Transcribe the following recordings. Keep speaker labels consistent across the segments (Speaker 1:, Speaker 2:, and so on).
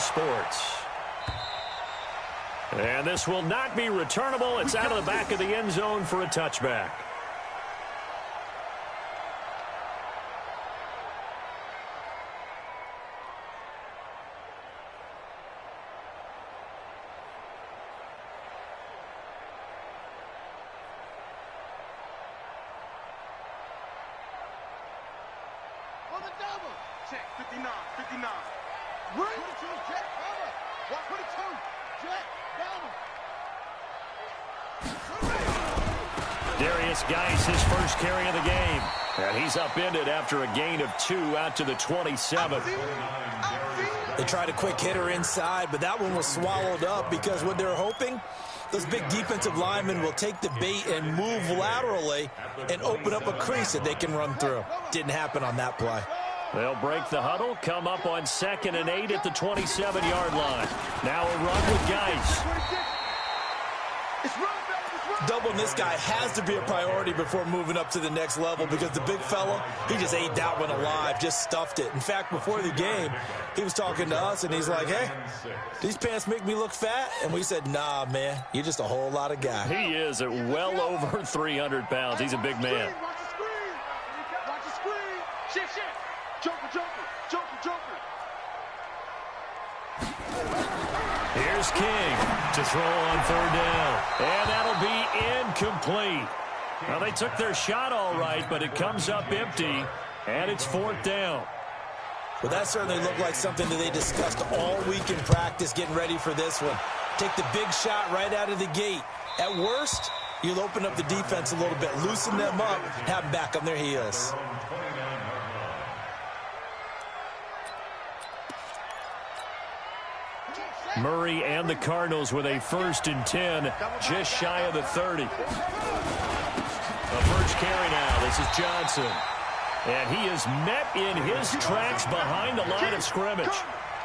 Speaker 1: Sports. And this will not be returnable. It's out of the back of the end zone for a touchback.
Speaker 2: Check, 59, 59. Run! 22, Jet, cover. 122, Jet, down.
Speaker 1: Darius Geis, his first carry of the game. And he's upended after a gain of 2 out to the 27.
Speaker 3: They tried a quick hitter inside, but that one was swallowed up because what they're hoping, those big defensive linemen will take the bait and move laterally and open up a crease that they can run through. Didn't happen on that play.
Speaker 1: They'll break the huddle, come up on 2nd and 8 at the 27-yard line. Now a run with Geis.
Speaker 3: Doubling this guy has to be a priority before moving up to the next level because the big fella, he just ate that one alive, just stuffed it. In fact, before the game, he was talking to us, and he's like, hey, these pants make me look fat? And we said, nah, man, you're just a whole lot of guy.
Speaker 1: He is at well over 300 pounds. He's a big man.
Speaker 2: Watch the screen. Watch the screen. Shit. Joker.
Speaker 1: Here's King to throw on 3rd down. And that'll be incomplete. Well, they took their shot all right, but it comes up empty, and it's 4th down.
Speaker 3: Well, that certainly looked like something that they discussed all week in practice getting ready for this one. Take the big shot right out of the gate. At worst, you'll open up the defense a little bit, loosen them up, have them back on their heels.
Speaker 1: Murray and the Cardinals with a 1st and 10, just shy of the 30. A first carry now. This is Johnson. And he is met in his tracks behind the line of scrimmage.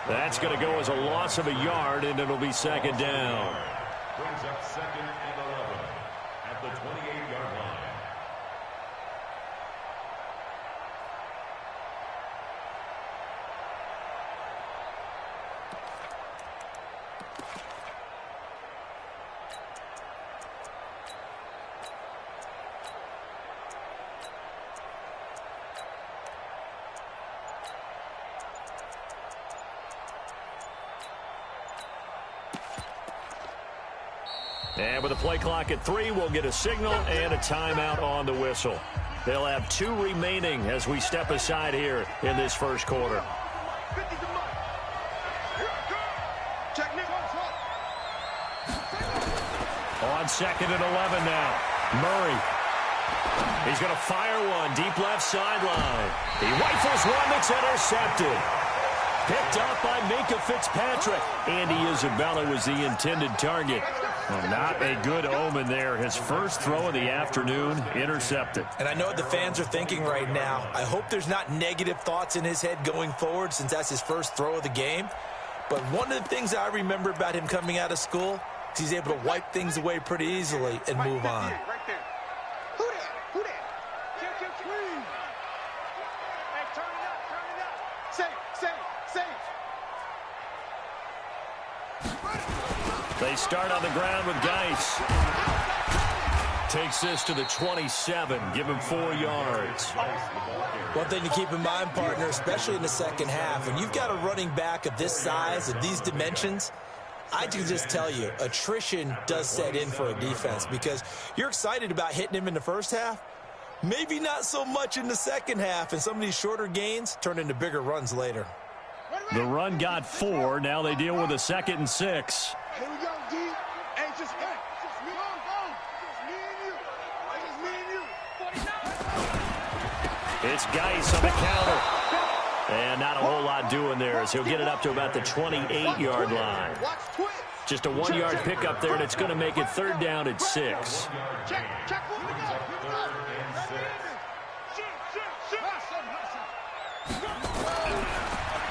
Speaker 1: That's going to go as a loss of a yard, and it'll be 2nd down.
Speaker 4: Brings up 2nd and 11 at the 28-yard line.
Speaker 1: And with the play clock at 3, we'll get a signal and a timeout on the whistle. They'll have 2 remaining as we step aside here in this first quarter. On 2nd and 11 now. Murray. He's going to fire one deep left sideline. He rifles one that's intercepted. Picked up by Minkah Fitzpatrick. Andy Isabella was the intended target. Well, not a good omen there. His first throw of the afternoon intercepted.
Speaker 3: And I know what the fans are thinking right now. I hope there's not negative thoughts in his head going forward since that's his first throw of the game. But one of the things I remember about him coming out of school is he's able to wipe things away pretty easily and move on.
Speaker 2: Who that? Hey, turn it up. Safe.
Speaker 1: They start on the ground with Geis. Takes this to the 27. Give him 4 yards.
Speaker 3: One thing to keep in mind, partner, especially in the second half, when you've got a running back of this size, of these dimensions, I can just tell you, attrition does set in for a defense because you're excited about hitting him in the first half. Maybe not so much in the second half, and some of these shorter gains turn into bigger runs later.
Speaker 1: The run got 4. Now they deal with a 2nd and 6.
Speaker 2: Here we go, D. Hey, just me. Just me and you. Just me and you. 49.
Speaker 1: It's Geis on the counter. And not a whole lot doing there as he'll get it up to about the 28-yard line. Just a 1-yard pickup there, and it's going to make it 3rd down at 6.
Speaker 2: Check.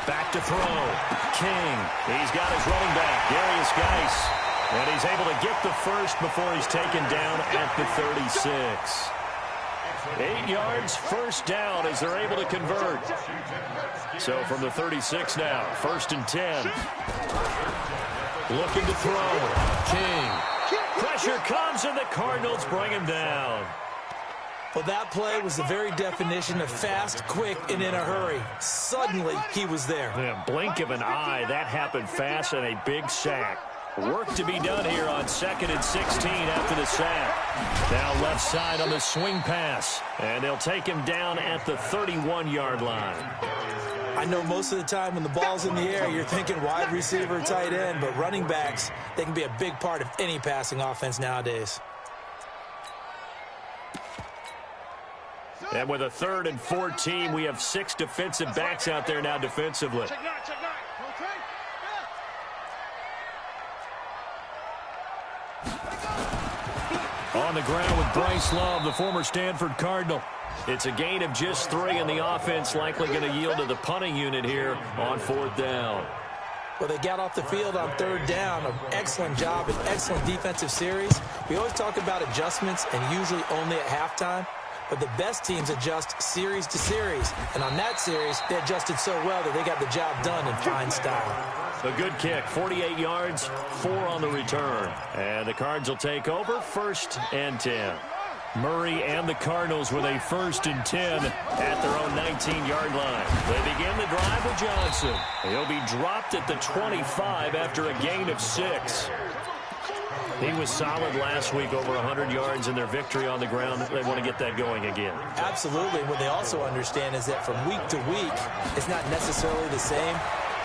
Speaker 1: Back to throw. King. He's got his running back, Darius Geis. And he's able to get the first before he's taken down at the 36. 8 yards, first down as they're able to convert. So from the 36 now, 1st and 10. Looking to throw. King. Pressure comes, and the Cardinals bring him down.
Speaker 3: Well, that play was the very definition of fast, quick, and in a hurry. Suddenly, he was there.
Speaker 1: Yeah, blink of an eye, that happened fast, and a big sack. Work to be done here on 2nd and 16 after the sack. Now left side on the swing pass, and they'll take him down at the 31-yard line.
Speaker 3: I know most of the time when the ball's in the air, you're thinking wide receiver, tight end, but running backs, they can be a big part of any passing offense nowadays.
Speaker 1: And with a 3rd and 14, we have 6 defensive backs out there now defensively. On the ground with Bryce Love, the former Stanford Cardinal. It's a gain of just 3, and the offense likely going to yield to the punting unit here on 4th down.
Speaker 3: Well, they got off the field on 3rd down. An excellent job, an excellent defensive series. We always talk about adjustments, and usually only at halftime. But the best teams adjust series to series. And on that series, they adjusted so well that they got the job done in fine style.
Speaker 1: A good kick, 48 yards, 4 on the return. And the Cards will take over, 1st and 10. Murray and the Cardinals with a 1st and 10 at their own 19-yard line. They begin the drive with Johnson. He'll be dropped at the 25 after a gain of 6. He was solid last week, over 100 yards in their victory on the ground. They want to get that going again.
Speaker 3: Absolutely. What they also understand is that from week to week, it's not necessarily the same,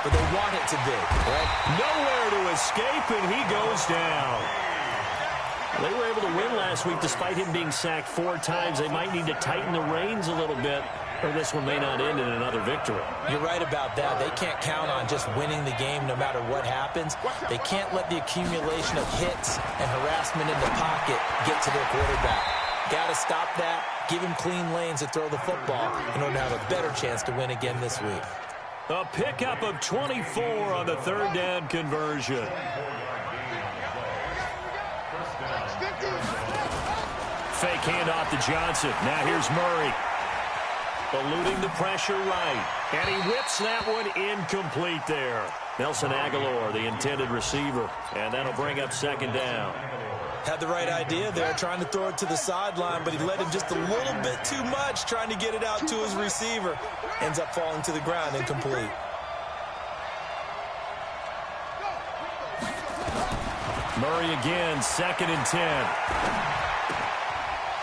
Speaker 3: but they want it to be, right?
Speaker 1: Nowhere to escape, and he goes down. They were able to win last week despite him being sacked 4 times. They might need to tighten the reins a little bit, or this one may not end in another victory.
Speaker 3: You're right about that. They can't count on just winning the game no matter what happens. They can't let the accumulation of hits and harassment in the pocket get to their quarterback. Got to stop that, give him clean lanes to throw the football in order to have a better chance to win again this week.
Speaker 1: A pickup of 24 on the 3rd down conversion. Fake handoff to Johnson. Now here's Murray. Eluding the pressure right. And he whips that one incomplete there. Nelson Aguilar, the intended receiver. And that'll bring up 2nd down.
Speaker 3: Had the right idea there, trying to throw it to the sideline, but he led him just a little bit too much, trying to get it out to his receiver. Ends up falling to the ground, incomplete.
Speaker 1: Murray again, 2nd and 10.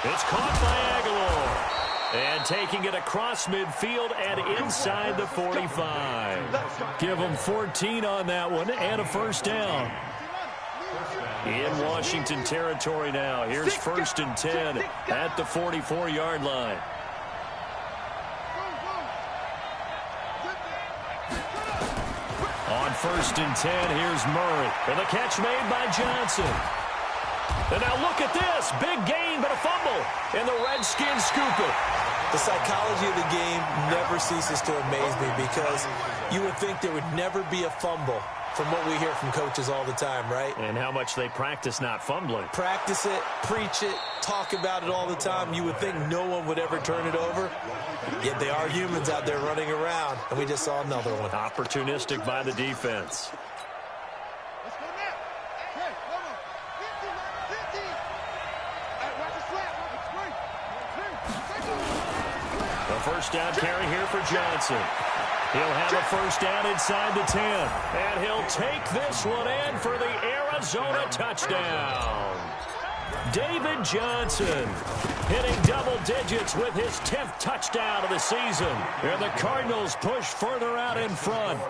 Speaker 1: It's caught by Aguilar. And taking it across midfield and inside the 45. Give them 14 on that one and a 1st down. In Washington territory now. Here's 1st and 10 at the 44-yard line. On 1st and 10, here's Murray. And the catch made by Johnson. And now look at this. Big gain, but a fumble. And the Redskins scoop it.
Speaker 3: The psychology of the game never ceases to amaze me because you would think there would never be a fumble from what we hear from coaches all the time, right?
Speaker 1: And how much they practice not fumbling.
Speaker 3: Practice it, preach it, talk about it all the time. You would think no one would ever turn it over. Yet they are humans out there running around, and we just saw another one.
Speaker 1: Opportunistic by the defense. The 1st down carry here for Johnson. He'll have a 1st down inside the 10. And he'll take this one in for the Arizona touchdown. David Johnson hitting double digits with his 10th touchdown of the season. And the Cardinals push further out in front.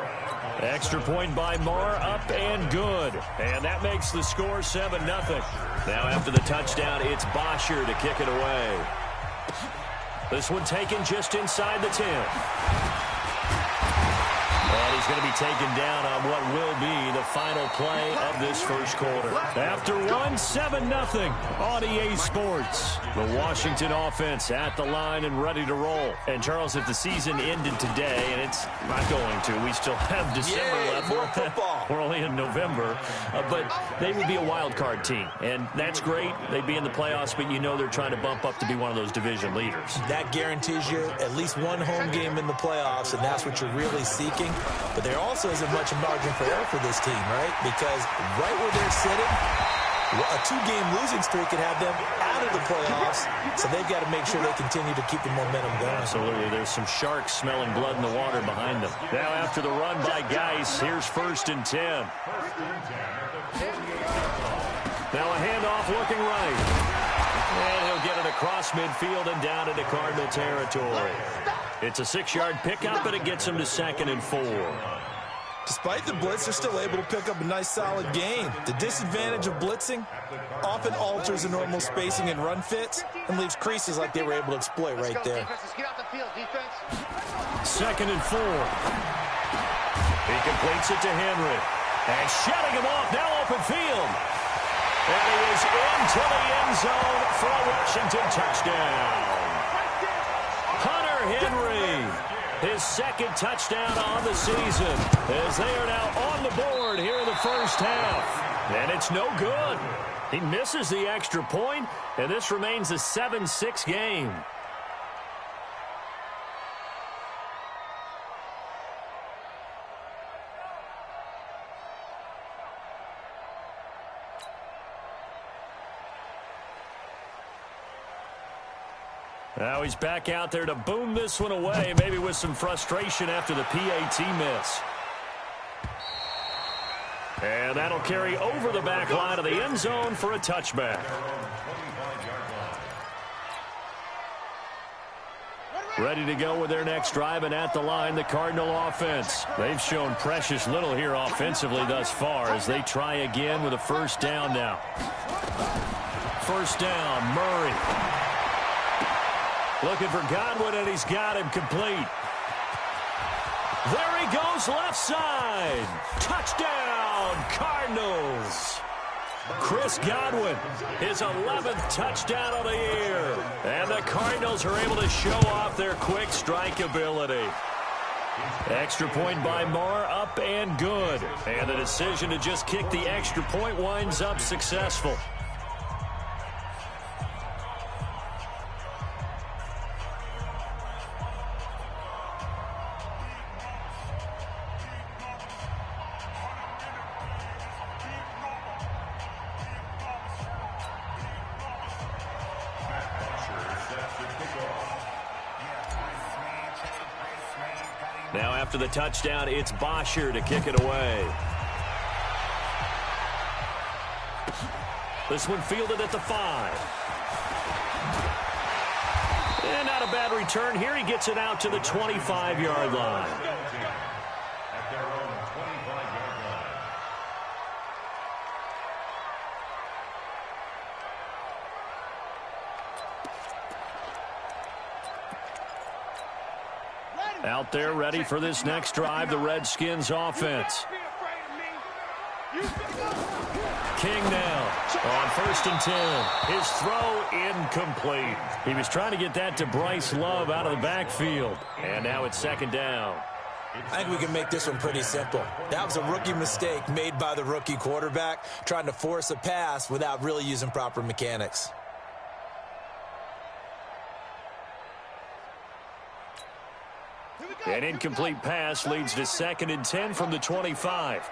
Speaker 1: Extra point by Marr, up and good. And that makes the score 7-0. Now after the touchdown, it's Bosher to kick it away. This one taken just inside the 10. And he's He's going to be taken down on what will be the final play of this first quarter. After one, 7-0 on EA Sports. The Washington offense at the line and ready to roll. And, Charles, if the season ended today, and it's not going to, we still have December left.
Speaker 3: More football.
Speaker 1: We're only in November. But they would be a wild card team. And that's great. They'd be in the playoffs, but you know they're trying to bump up to be one of those division leaders.
Speaker 3: That guarantees you at least one home game in the playoffs, and that's what you're really seeking. But there also isn't much margin for error for this team, right? Because right where they're sitting, a 2-game losing streak could have them out of the playoffs, so they've got to make sure they continue to keep the momentum going.
Speaker 1: Absolutely. There's some sharks smelling blood in the water behind them. Now after the run by Geis, here's 1st and 10. Now a handoff looking right. And he'll get it across midfield and down into Cardinal territory. It's a 6-yard pickup, and it gets him to 2nd and 4.
Speaker 3: Despite the blitz, they're still able to pick up a nice, solid gain. The disadvantage of blitzing often alters the normal spacing and run fits and leaves creases like they were able to exploit right there.
Speaker 1: 2nd and 4. He completes it to Henry. And shutting him off, now open field. And he is into the end zone for a Washington touchdown. Hunter Henry, his 2nd touchdown on the season, as they are now on the board here in the first half. And it's no good. He misses the extra point, and this remains a 7-6 game. Now he's back out there to boom this one away, maybe with some frustration after the PAT miss. And that'll carry over the back line of the end zone for a touchback. Ready to go with their next drive, and at the line, the Cardinal offense. They've shown precious little here offensively thus far as they try again with a 1st down now. 1st down, Murray. Looking for Godwin, and he's got him complete. There he goes, left side. Touchdown, Cardinals. Chris Godwin, his 11th touchdown of the year. And the Cardinals are able to show off their quick strike ability. Extra point by Marr, up and good. And the decision to just kick the extra point winds up successful. Now after the touchdown, it's Bosher to kick it away. This one fielded at the 5. And not a bad return here. He gets it out to the 25-yard line.
Speaker 4: At their own 25-yard line.
Speaker 1: Out there ready for this next drive, the Redskins offense. King now on 1st and 10. His throw incomplete. He was trying to get that to Bryce Love out of the backfield. And now it's 2nd down.
Speaker 3: I think we can make this one pretty simple. That was a rookie mistake made by the rookie quarterback, trying to force a pass without really using proper mechanics.
Speaker 1: An incomplete pass leads to 2nd and 10 from the 25.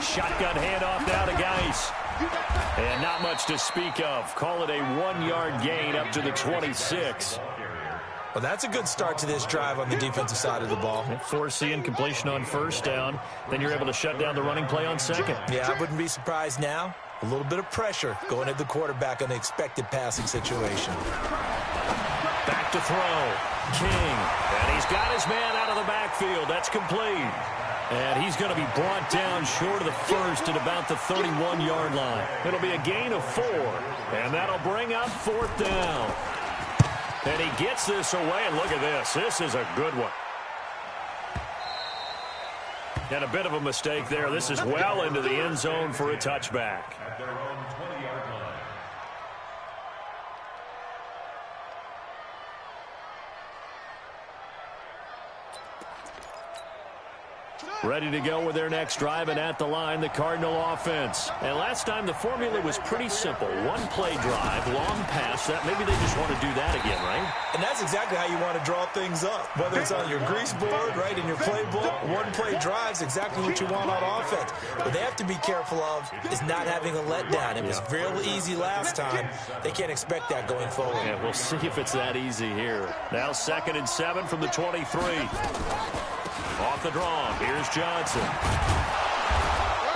Speaker 1: Shotgun handoff now to Geis. And not much to speak of. Call it a 1-yard gain up to the 26.
Speaker 3: Well, that's a good start to this drive on the defensive side of the ball.
Speaker 1: Force the incompletion on 1st down. Then you're able to shut down the running play on 2nd.
Speaker 3: Yeah, I wouldn't be surprised now. A little bit of pressure going at the quarterback on an expected passing situation.
Speaker 1: Back to throw. King. And he's got his man out of the backfield. That's complete. And he's going to be brought down short of the 1st at about the 31-yard line. It'll be a gain of 4. And that'll bring up 4th down. And he gets this away. And look at this. This is a good one. And a bit of a mistake there. This is well into the end zone for a touchback.
Speaker 4: At their own 20-yard line.
Speaker 1: Ready to go with their next drive, and at the line, the Cardinal offense. And last time, the formula was pretty simple. One-play drive, long pass. That maybe they just want to do that again, right?
Speaker 3: And that's exactly how you want to draw things up. Whether it's on your grease board, right, in your playbook, one-play drive's exactly what you want on offense. What they have to be careful of is not having a letdown. It was real easy last time. They can't expect that going forward.
Speaker 1: Yeah, we'll see if it's that easy here. Now 2nd and 7 from the 23. Off the draw, here's Johnson.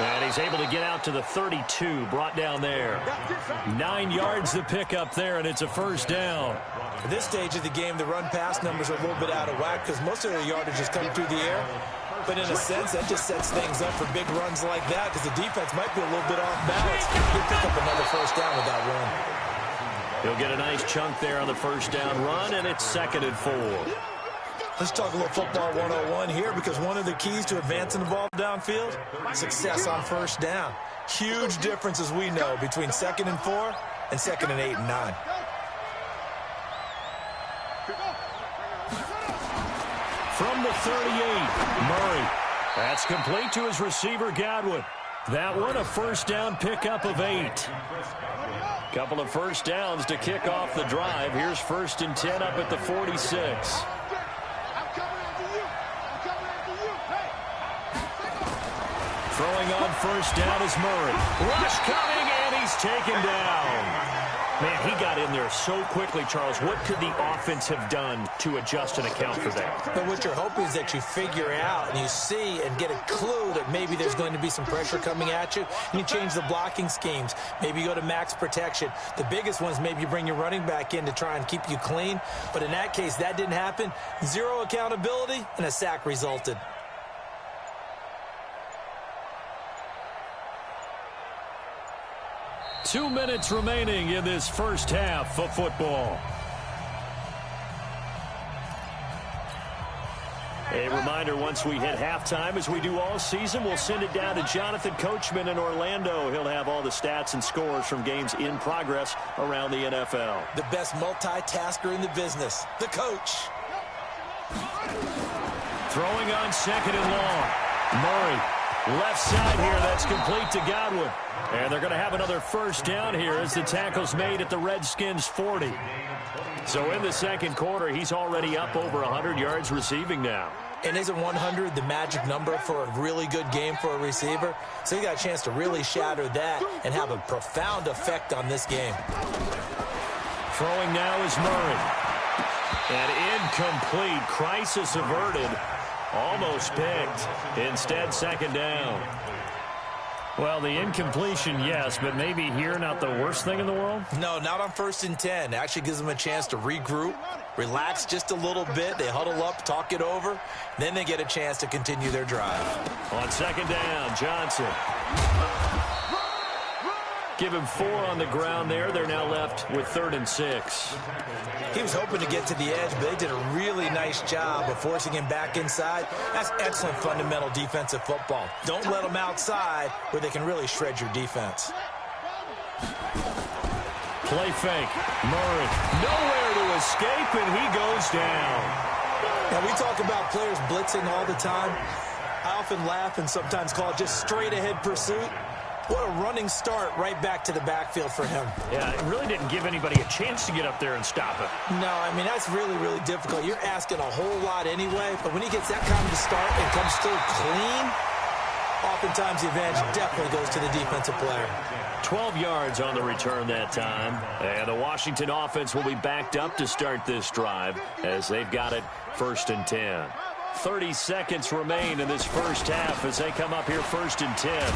Speaker 1: And he's able to get out to the 32, brought down there. 9 yards to pick up there, and it's a first down.
Speaker 3: At this stage of the game, the run-pass numbers are a little bit out of whack because most of their yardage is coming through the air. But in a sense, that just sets things up for big runs like that because the defense might be a little bit off balance. He'll pick up another first down with that run.
Speaker 1: He'll get a nice chunk there on the first down run, and it's 2nd and 4.
Speaker 3: Let's talk a little football 101 here because one of the keys to advancing the ball downfield, success on first down. Huge difference, as we know, between 2nd and 4 and 2nd and 8 and 9.
Speaker 1: From the 38, Murray. That's complete to his receiver, Godwin. That one, a first down pickup of 8. Couple of first downs to kick off the drive. Here's 1st and 10 up at the 46. Throwing on first down is Murray. Rush coming, and he's taken down. Man, he got in there so quickly, Charles. What could the offense have done to adjust and account for that?
Speaker 3: But what you're hoping is that you figure out and you see and get a clue that maybe there's going to be some pressure coming at you, and you change the blocking schemes. Maybe you go to max protection. The biggest one is maybe you bring your running back in to try and keep you clean. But in that case, that didn't happen. Zero accountability, and a sack resulted.
Speaker 1: 2 minutes remaining in this first half of football. A reminder, once we hit halftime, as we do all season, we'll send it down to Jonathan Coachman in Orlando. He'll have all the stats and scores from games in progress around the NFL.
Speaker 3: The best multitasker in the business, the coach.
Speaker 1: Throwing on 2nd and long. Murray, left side here, that's complete to Godwin. And they're going to have another first down here as the tackle's made at the Redskins' 40. So in the second quarter, he's already up over 100 yards receiving now.
Speaker 3: And isn't 100 the magic number for a really good game for a receiver? So he got a chance to really shatter that and have a profound effect on this game.
Speaker 1: Throwing now is Murray. And incomplete. Crisis averted. Almost picked. Instead, 2nd down. Well, the incompletion, yes, but maybe here not the worst thing in the world?
Speaker 3: No, not on 1st and 10. It actually gives them a chance to regroup, relax just a little bit. They huddle up, talk it over. Then they get a chance to continue their drive.
Speaker 1: On 2nd down, Johnson. Give him 4 on the ground there. They're now left with 3rd and 6.
Speaker 3: He was hoping to get to the edge, but they did a really nice job of forcing him back inside. That's excellent fundamental defensive football. Don't let them outside where they can really shred your defense.
Speaker 1: Play fake. Murray. Nowhere to escape, and he goes down.
Speaker 3: Now, we talk about players blitzing all the time. I often laugh and sometimes call it just straight-ahead pursuit. What a running start right back to the backfield for him.
Speaker 1: Yeah, it really didn't give anybody a chance to get up there and stop it.
Speaker 3: No, I mean, that's really, really difficult. You're asking a whole lot anyway, but when he gets that kind of a start and comes through clean, oftentimes the advantage definitely goes to the defensive player.
Speaker 1: 12 yards on the return that time. And the Washington offense will be backed up to start this drive as they've got it 1st and 10. 30 seconds remain in this first half as they come up here 1st and 10.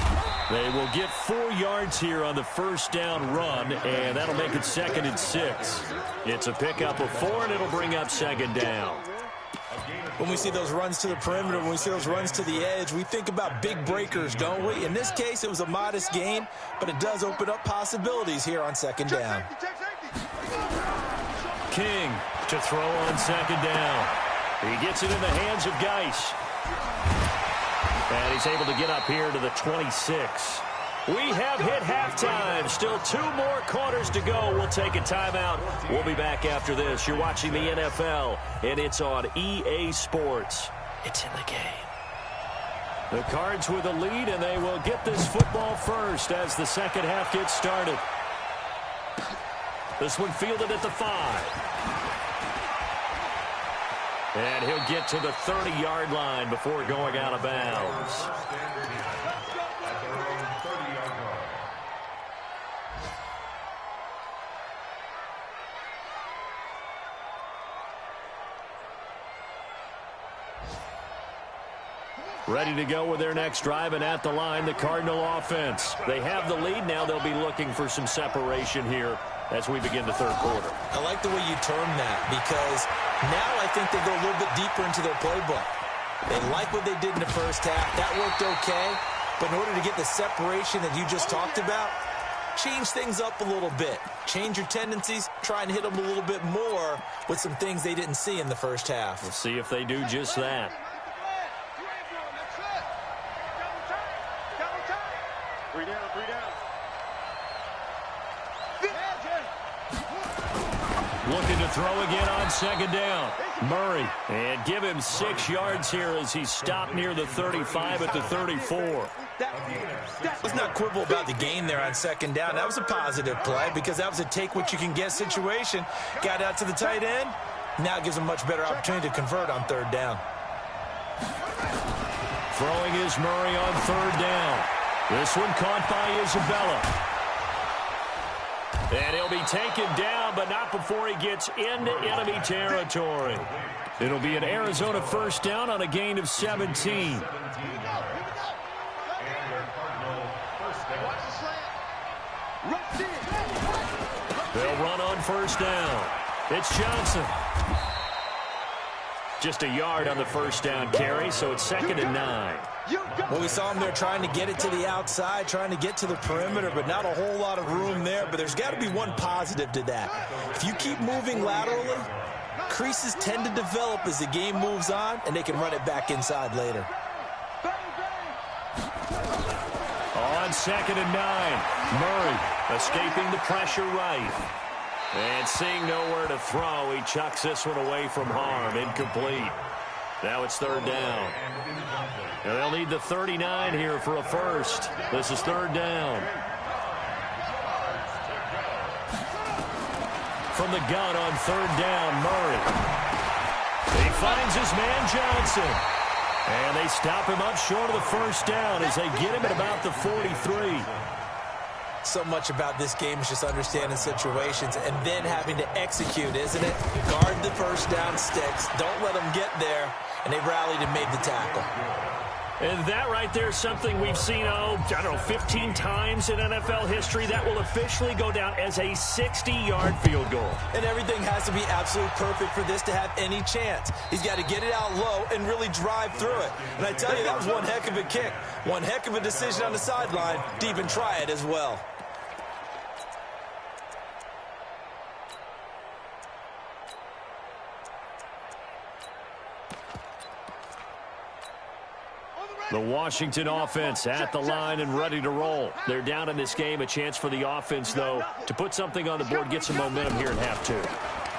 Speaker 1: They will get 4 yards here on the first down run, and that'll make it 2nd and 6. It's a pickup of 4, and it'll bring up 2nd down.
Speaker 3: When we see those runs to the perimeter, when we see those runs to the edge, we think about big breakers, don't we? In this case, it was a modest gain, but it does open up possibilities here on 2nd down.
Speaker 1: King to throw on 2nd down. He gets it in the hands of Geis. And he's able to get up here to the 26. We have hit halftime. Still 2 more quarters to go. We'll take a timeout. We'll be back after this. You're watching the NFL, and it's on EA Sports. It's in the game. The Cards with a lead, and they will get this football first as the second half gets started. This one fielded at the 5. And he'll get to the 30-yard line before going out of bounds. Ready to go with their next drive, and at the line, the Cardinal offense. They have the lead now. They'll be looking for some separation here as we begin the third quarter.
Speaker 3: I like the way you term that, because now I think they go a little bit deeper into their playbook. They like what they did in the first half. That worked okay. But in order to get the separation that you just talked about, change things up a little bit. Change your tendencies. Try and hit them a little bit more with some things they didn't see in the first half.
Speaker 1: We'll see if they do just that. Looking to throw again on second down. Murray. And give him 6 yards here as he's stopped near the 35 at the 34.
Speaker 3: Let's not quibble about the gain there on second down. That was a positive play because that was a take-what-you-can-get situation. Got out to the tight end. Now it gives him a much better opportunity to convert on third down.
Speaker 1: Throwing is Murray on third down. This one caught by Isabella. And he'll be taken down, but not before he gets into enemy territory. It'll be an Arizona first down on a gain of 17. They'll run on first down. It's Johnson. Just a yard on the first down carry, so it's 2nd and 9.
Speaker 3: Well, we saw him there trying to get it to the outside, trying to get to the perimeter, but not a whole lot of room there. But there's got to be one positive to that. If you keep moving laterally, creases tend to develop as the game moves on, and they can run it back inside later.
Speaker 1: On 2nd and 9, Murray escaping the pressure right. And seeing nowhere to throw, he chucks this one away from harm. Incomplete. Now it's third down. And they'll need the 39 here for a first. This is third down. From the gun on third down, Murray. He finds his man Johnson. And they stop him up short of the first down as they get him at about the 43.
Speaker 3: So much about this game is just understanding situations and then having to execute, isn't it? Guard the first down sticks. Don't let them get there. And they rallied and made the tackle.
Speaker 1: And that right there is something we've seen, 15 times in NFL history. That will officially go down as a 60-yard field goal.
Speaker 3: And everything has to be absolutely perfect for this to have any chance. He's got to get it out low and really drive through it. And I tell you, that was one heck of a kick. One heck of a decision on the sideline to even try it as well.
Speaker 1: The Washington offense at the line and ready to roll. They're down in this game. A chance for the offense, though, to put something on the board, get some momentum here in half 2.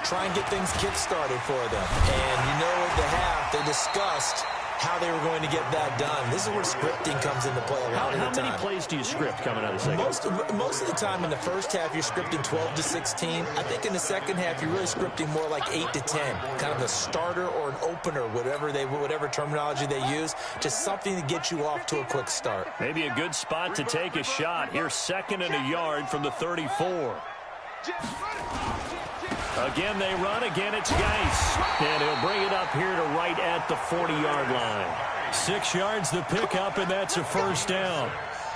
Speaker 3: Try and get things kick-started for them. And you know at the half, they discussed how they were going to get that done. This is where scripting comes into play a lot of the time.
Speaker 1: How many plays do you script coming out of the second?
Speaker 3: Most of the time in the first half, you're scripting 12 to 16. I think in the second half, you're really scripting more like 8 to 10. Kind of a starter or an opener, whatever terminology they use. Just something to get you off to a quick start.
Speaker 1: Maybe a good spot to take a shot. Here's 2nd and a yard from the 34. Again, they run. Again, it's Geis. And he'll bring it up here to right at the 40-yard line. 6 yards the pickup, and that's a first down.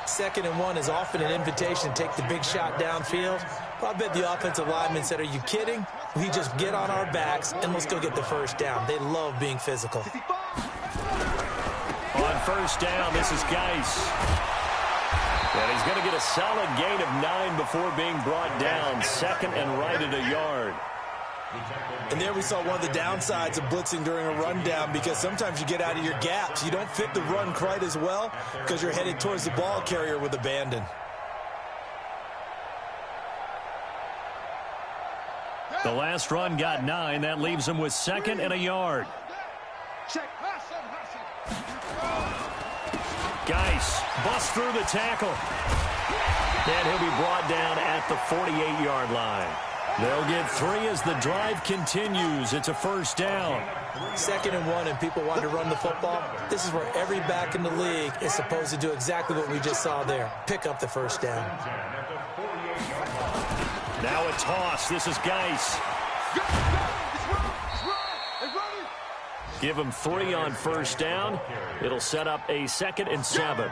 Speaker 3: 2nd and 1 is often an invitation to take the big shot downfield. Well, I bet the offensive lineman said, are you kidding? We just get on our backs, and let's go get the first down. They love being physical.
Speaker 1: On first down, this is Geis. And he's going to get a solid gain of 9 before being brought down. 2nd and right at a yard.
Speaker 3: And there we saw one of the downsides of blitzing during a rundown, because sometimes you get out of your gaps. You don't fit the run quite as well because you're headed towards the ball carrier with abandon.
Speaker 1: The last run got 9. That leaves him with 2nd and a yard. Geis busts through the tackle. And he'll be brought down at the 48-yard line. They'll get 3 as the drive continues. It's a first down.
Speaker 3: 2nd and 1, and people want to run the football. This is where every back in the league is supposed to do exactly what we just saw there. Pick up the first down.
Speaker 1: Now a toss. This is Geis. Give him 3 on first down. It'll set up a 2nd and 7.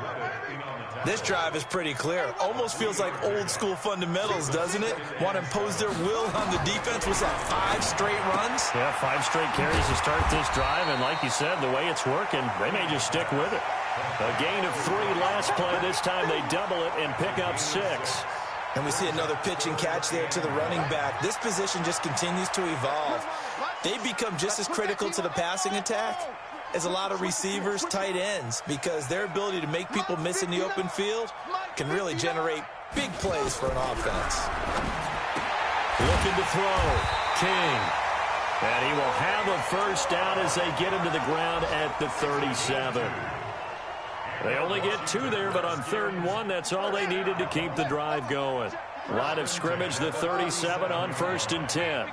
Speaker 3: This drive is pretty clear. Almost feels like old school fundamentals, doesn't it? Want to impose their will on the defense. Was that 5 straight runs?
Speaker 1: Yeah, 5 straight carries to start this drive. And like you said, the way it's working, they may just stick with it. A gain of 3 last play. This time they double it and pick up 6.
Speaker 3: And we see another pitch and catch there to the running back. This position just continues to evolve. They become just as critical to the passing attack as a lot of receivers, tight ends, because their ability to make people miss in the open field can really generate big plays for an offense.
Speaker 1: Looking to throw. King. And he will have a first down as they get him to the ground at the 37. They only get 2 there, but on 3rd and 1, that's all they needed to keep the drive going. Line of scrimmage, the 37 on 1st and 10.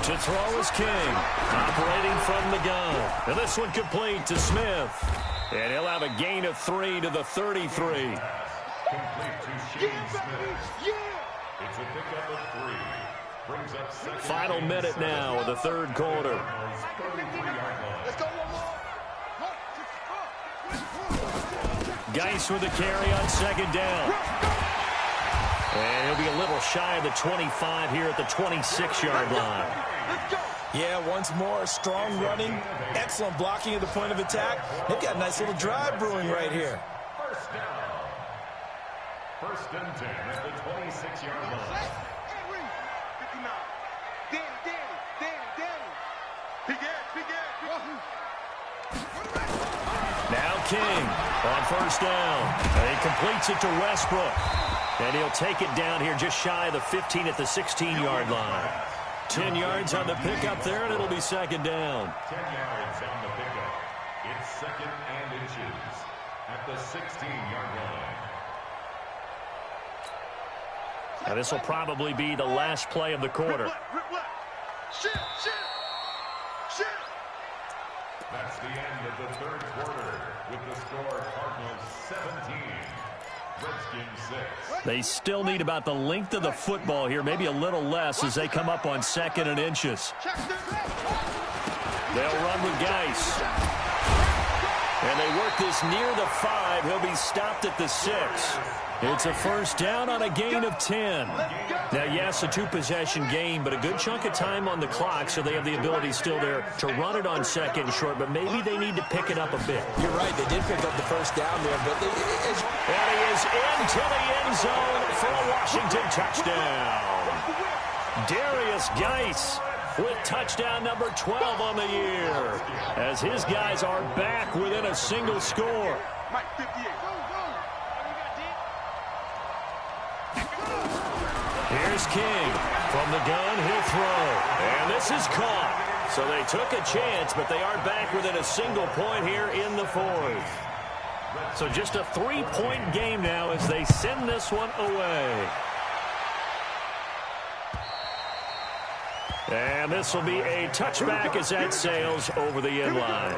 Speaker 1: To throw is King, operating from the gun. And this one complete to Smith. And he'll have a gain of 3 to the 33.
Speaker 4: Complete to Shane Smith. It's a pickup of 3. Brings up 7.
Speaker 1: Final minute now of the 3rd quarter.
Speaker 2: Let's go one more.
Speaker 1: Geis with the carry on 2nd down. And he'll be a little shy of the 25 here at the 26-yard line.
Speaker 3: Yeah, once more, strong running, excellent blocking at the point of attack. They've got a nice little drive brewing right here.
Speaker 4: First down. 1st and 10 at the 26-yard line.
Speaker 1: Now King on 1st down. And he completes it to Westbrook. And he'll take it down here just shy of the 15 at the 16-yard line. 10 yards on the pickup there, and it'll be 2nd down.
Speaker 4: 10 yards on the pickup. It's 2nd and inches at the 16-yard line.
Speaker 1: Now this will probably be the last play of the quarter.
Speaker 4: That's the end of the 3rd quarter with the score Cardinals 17, Redskins 6.
Speaker 1: They still need about the length of the football here, maybe a little less as they come up on 2nd and inches. They'll run with Geis. And they work this near the 5. He'll be stopped at the 6. It's a first down on a gain of 10. Now, yes, a 2-possession game, but a good chunk of time on the clock, so they have the ability still there to run it on 2nd and short, but maybe they need to pick it up a bit.
Speaker 3: You're right, they did pick up the first down there, but
Speaker 1: and he is into the end zone for a Washington touchdown. Darius Geis with touchdown number 12 on the year, as his guys are back within a single score. Here's King. From the gun, he'll throw. And this is caught. So they took a chance, but they are back within a single point here in the 4th. So just a 3-point game now as they send this one away. And this will be a touchback as that sails over the end line.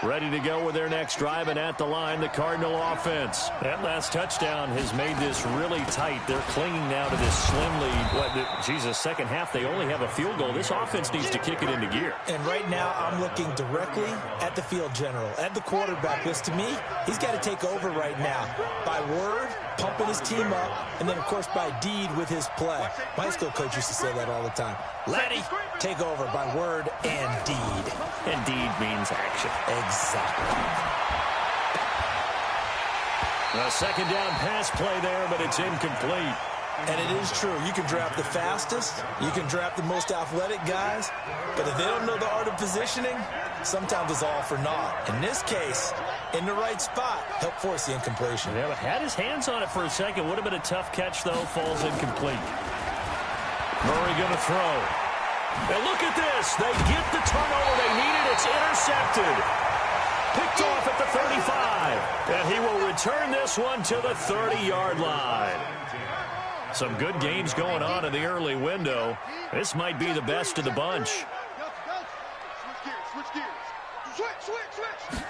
Speaker 1: Ready to go with their next drive, and at the line, the Cardinal offense. That last touchdown has made this really tight. They're clinging now to this slim lead. Jesus, second half, they only have a field goal. This offense needs to kick it into gear.
Speaker 3: And right now, I'm looking directly at the field general, at the quarterback. Because to me, he's got to take over right now. By word, pumping his team up, and then, of course, by deed with his play. My high school coach used to say that all the time. Laddie, take over by word and deed.
Speaker 1: And deed means action.
Speaker 3: Exactly.
Speaker 1: A second down pass play there, but it's incomplete.
Speaker 3: And it is true. You can draft the fastest. You can draft the most athletic guys. But if they don't know the art of positioning, sometimes it's all for naught. In this case, in the right spot, help force the incompletion.
Speaker 1: Yeah, but had his hands on it for a second. Would have been a tough catch, though. Falls incomplete. Murray going to throw. And look at this. They get the turnover they needed. It's intercepted. Picked off at the 35. And he will return this one to the 30-yard line. Some good games going on in the early window. This might be the best of the bunch.
Speaker 2: Switch gears. Switch.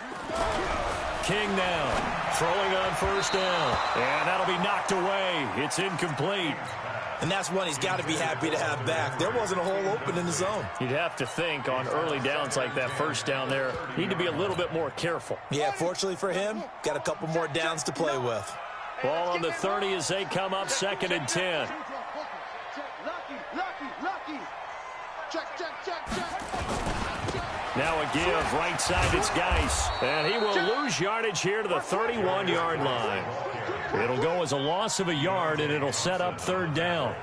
Speaker 1: King now, throwing on first down. And that'll be knocked away. It's incomplete.
Speaker 3: And that's one he's got to be happy to have back. There wasn't a hole open in the zone.
Speaker 1: You'd have to think on early downs like that first down there, need to be a little bit more careful.
Speaker 3: Yeah, fortunately for him, got a couple more downs to play with.
Speaker 1: Ball on the 30 as they come up 2nd and 10.
Speaker 2: Lucky. Check.
Speaker 1: Now a give, right side, it's Geis. And he will lose yardage here to the 31-yard line. It'll go as a loss of a yard, and it'll set up 3rd down.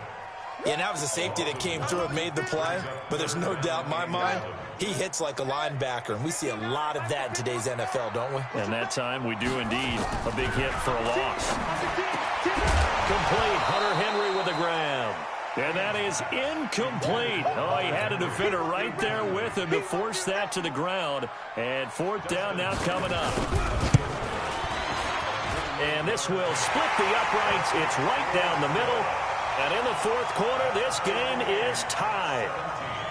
Speaker 3: Yeah, and that was a safety that came through and made the play. But there's no doubt in my mind, he hits like a linebacker. And we see a lot of that in today's NFL, don't we?
Speaker 1: And that time we do indeed. A big hit for a loss. Complete. Hunter Henry with a grab. And that is incomplete. Oh, he had a defender right there with him to force that to the ground. And 4th down now coming up. And this will split the uprights. It's right down the middle. And in the 4th quarter, this game is tied.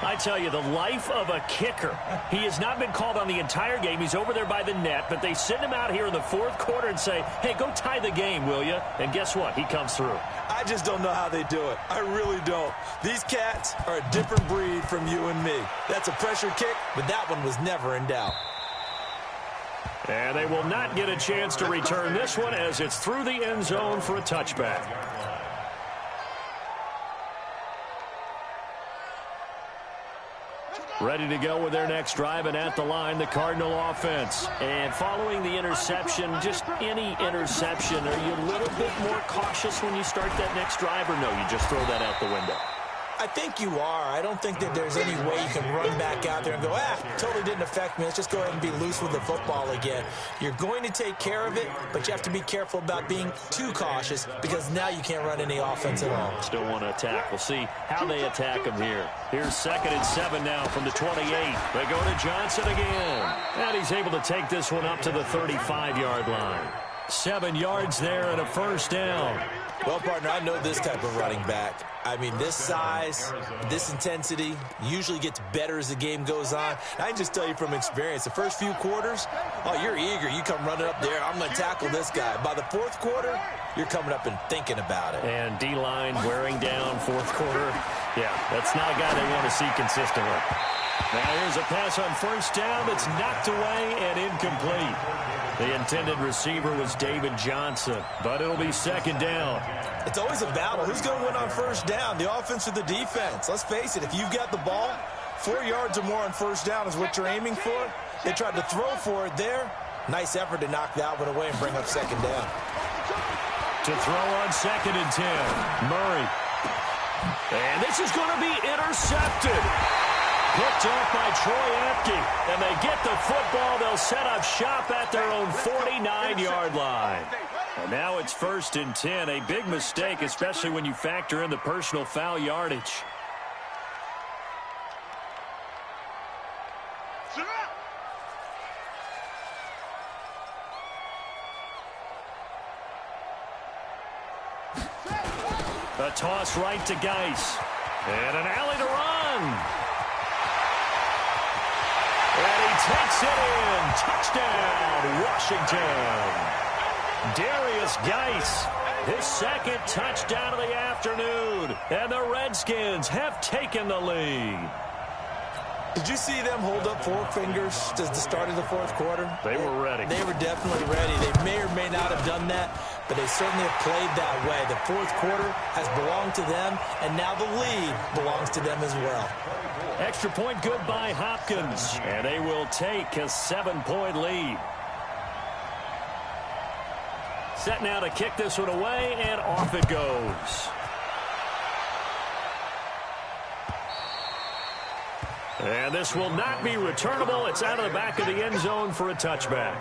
Speaker 1: I tell you, the life of a kicker. He has not been called on the entire game. He's over there by the net, but they send him out here in the 4th quarter and say, hey, go tie the game, will you? And guess what? He comes through.
Speaker 3: I just don't know how they do it. I really don't. These cats are a different breed from you and me. That's a pressure kick, but that one was never in doubt.
Speaker 1: And they will not get a chance to return this one as it's through the end zone for a touchback. Ready to go with their next drive, and at the line, the Cardinal offense. And following the interception, just any interception, are you a little bit more cautious when you start that next drive, or no, you just throw that out the window?
Speaker 3: I think you are. I don't think that there's any way you can run back out there and go, totally didn't affect me. Let's just go ahead and be loose with the football again. You're going to take care of it, but you have to be careful about being too cautious because now you can't run any offense at all.
Speaker 1: Still want to attack. We'll see how they attack him here. Here's 2nd and 7 now from the 28. They go to Johnson again. And he's able to take this one up to the 35-yard line. 7 yards there and a first down.
Speaker 3: Well, partner, I know this type of running back. I mean, this size, this intensity usually gets better as the game goes on. I can just tell you from experience, the first few quarters, you're eager. You come running up there, I'm going to tackle this guy. By the 4th quarter, you're coming up and thinking about it.
Speaker 1: And D-line wearing down 4th quarter. Yeah, that's not a guy they want to see consistently. Now here's a pass on first down that's knocked away and incomplete. The intended receiver was David Johnson, but it'll be 2nd down.
Speaker 3: It's always a battle. Who's going to win on first down, the offense or the defense? Let's face it, if you've got the ball, 4 yards or more on first down is what you're aiming for. They tried to throw for it there. Nice effort to knock that one away and bring up 2nd down.
Speaker 1: To throw on 2nd and 10, Murray. And this is going to be intercepted. Picked off by Troy Apke, and they get the football. They'll set up shop at their own 49-yard line. And now it's 1st and 10, a big mistake, especially when you factor in the personal foul yardage. A toss right to Geis. And an alley to run. And he takes it in. Touchdown, Washington. Darius Geis, his 2nd touchdown of the afternoon. And the Redskins have taken the lead.
Speaker 3: Did you see them hold up 4 fingers at the start of the 4th quarter?
Speaker 1: They were ready.
Speaker 3: They were definitely ready. They may or may not have done that, but they certainly have played that way. The 4th quarter has belonged to them, and now the lead belongs to them as well.
Speaker 1: Extra point good by Hopkins, and they will take a 7-point lead. set now to kick this one away, and off it goes. And this will not be returnable. It's out of the back of the end zone for a touchback.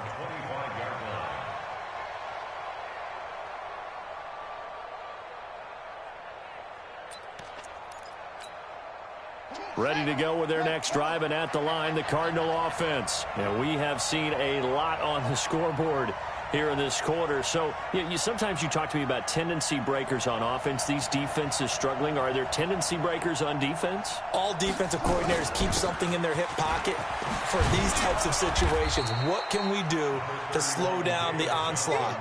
Speaker 1: Ready to go with their next drive, and at the line, the Cardinal offense. And we have seen a lot on the scoreboard here in this quarter. So sometimes you talk to me about tendency breakers on offense. These defenses struggling. Are there tendency breakers on defense?
Speaker 3: All defensive coordinators keep something in their hip pocket for these types of situations. What can we do to slow down the onslaught?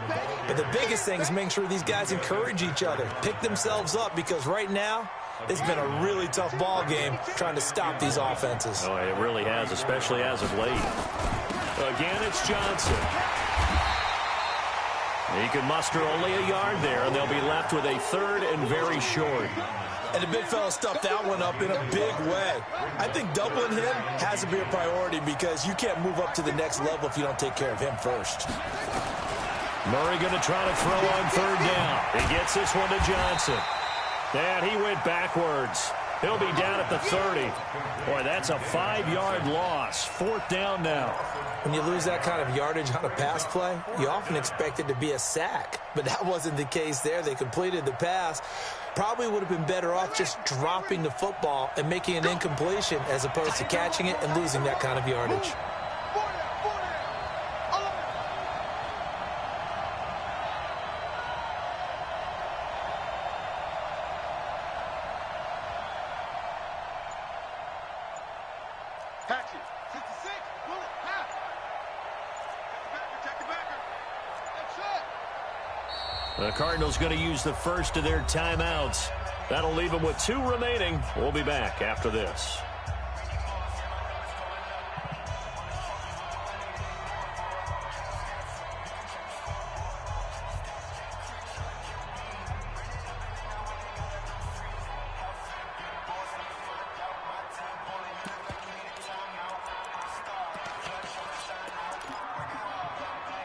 Speaker 3: But the biggest thing is making sure these guys encourage each other, pick themselves up, because right now, it's been a really tough ball game trying to stop these offenses.
Speaker 1: Oh, it really has, especially as of late. Again, it's Johnson. He can muster only a yard there, and they'll be left with a third and very short.
Speaker 3: And the big fella stuffed that one up in a big way. I think doubling him has to be a priority because you can't move up to the next level if you don't take care of him first.
Speaker 1: Murray going to try to throw on third down. He gets this one to Johnson. And he went backwards. He'll be down at the 30. Boy, that's a 5-yard loss. Fourth down now.
Speaker 3: When you lose that kind of yardage on a pass play, you often expect it to be a sack. But that wasn't the case there. They completed the pass. Probably would have been better off just dropping the football and making an incompletion as opposed to catching it and losing that kind of yardage.
Speaker 1: The Cardinals going to use the first of their timeouts. That'll leave them with 2 remaining. We'll be back after this.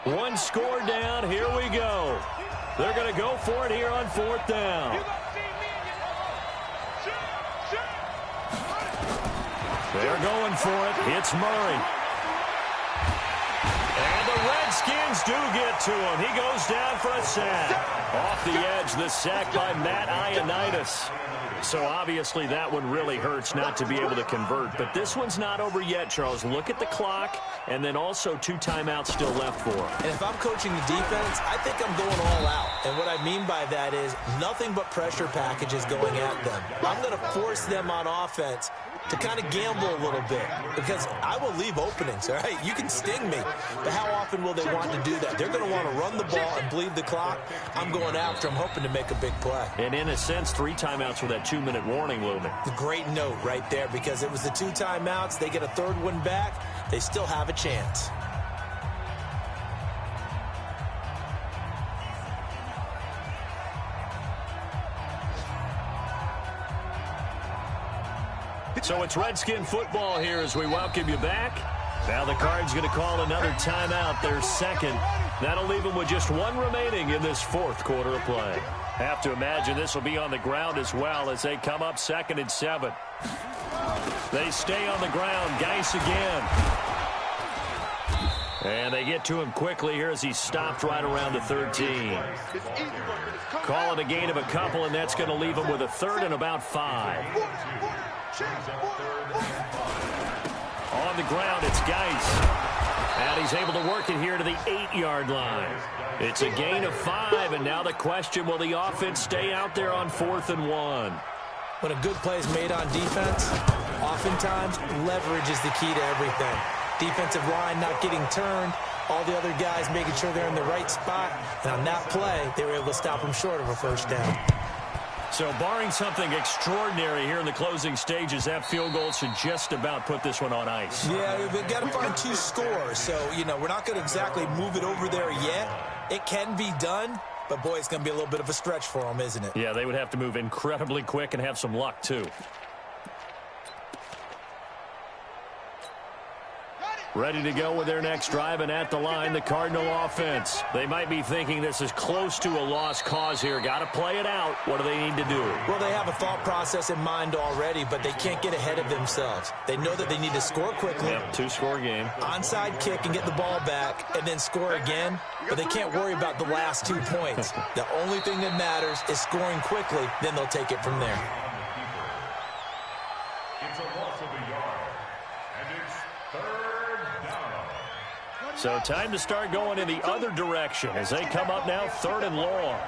Speaker 1: One score down. Here we go. They're going to go for it here on fourth down. They're going for it. It's Murray. And the Redskins do get to him. He goes down for a sack. Off the edge, the sack by Matt Ioannidis. So obviously that one really hurts not to be able to convert. But this one's not over yet, Charles. Look at the clock, and then also 2 timeouts still left for him.
Speaker 3: And if I'm coaching the defense, I think I'm going all out. And what I mean by that is nothing but pressure packages going at them. I'm going to force them on offense to kind of gamble a little bit because I will leave openings, all right? You can sting me, but how often will they want to do that? They're going to want to run the ball and bleed the clock. I'm going after them, hoping to make a big play.
Speaker 1: And in a sense, 3 timeouts with that 2-minute warning looming.
Speaker 3: The great note right there because it was the 2 timeouts. They get a third one back. They still have a chance.
Speaker 1: So it's Redskin football here as we welcome you back. Now the Cards going to call another timeout, their second. That'll leave them with just 1 remaining in this fourth quarter of play. Have to imagine this will be on the ground as well as they come up 2nd and 7. They stay on the ground. Geis again. And they get to him quickly here as he stopped right around the 13. Call it a gain of a couple, and that's going to leave him with a 3rd and about 5. On the ground, it's Geis. And he's able to work it here to the 8-yard line. It's a gain of 5, and now the question, will the offense stay out there on 4th and 1?
Speaker 3: When a good play is made on defense, oftentimes leverage is the key to everything. Defensive line not getting turned, all the other guys making sure they're in the right spot. And on that play, they were able to stop them short of a first down.
Speaker 1: So barring something extraordinary here in the closing stages, that field goal should just about put this one on ice.
Speaker 3: Yeah, we've got to find 2 scores. So, we're not going to exactly move it over there yet. It can be done, but, boy, it's going to be a little bit of a stretch for them, isn't it?
Speaker 1: Yeah, they would have to move incredibly quick and have some luck, too. Ready to go with their next drive, and at the line, the Cardinal offense. They might be thinking this is close to a lost cause here. Got to play it out. What do they need to do?
Speaker 3: Well, they have a thought process in mind already, but they can't get ahead of themselves. They know that they need to score quickly.
Speaker 1: Yep, two-score game.
Speaker 3: Onside kick and get the ball back and then score again, but they can't worry about the last 2 points. The only thing that matters is scoring quickly, then they'll take it from there.
Speaker 4: It's a loss of a yard, and it's third down.
Speaker 1: So time to start going in the other direction as they come up now 3rd and long.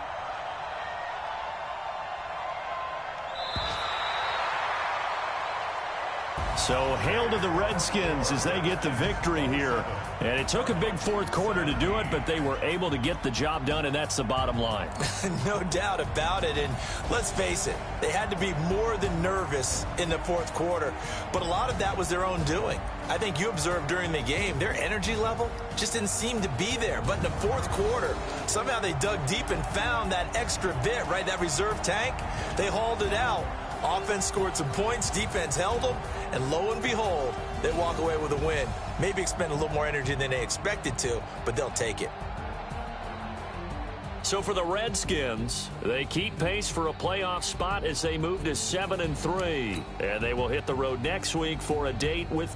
Speaker 1: So hail to the Redskins as they get the victory here. And it took a big fourth quarter to do it, but they were able to get the job done, and that's the bottom line.
Speaker 3: No doubt about it. And let's face it, they had to be more than nervous in the fourth quarter. But a lot of that was their own doing. I think you observed during the game, their energy level just didn't seem to be there. But in the fourth quarter, somehow they dug deep and found that extra bit, right, that reserve tank. They hauled it out. Offense scored some points, defense held them, and lo and behold, they walk away with a win. Maybe expend a little more energy than they expected to, but they'll take it.
Speaker 1: So for the Redskins, they keep pace for a playoff spot as they move to 7-3. And they will hit the road next week for a date with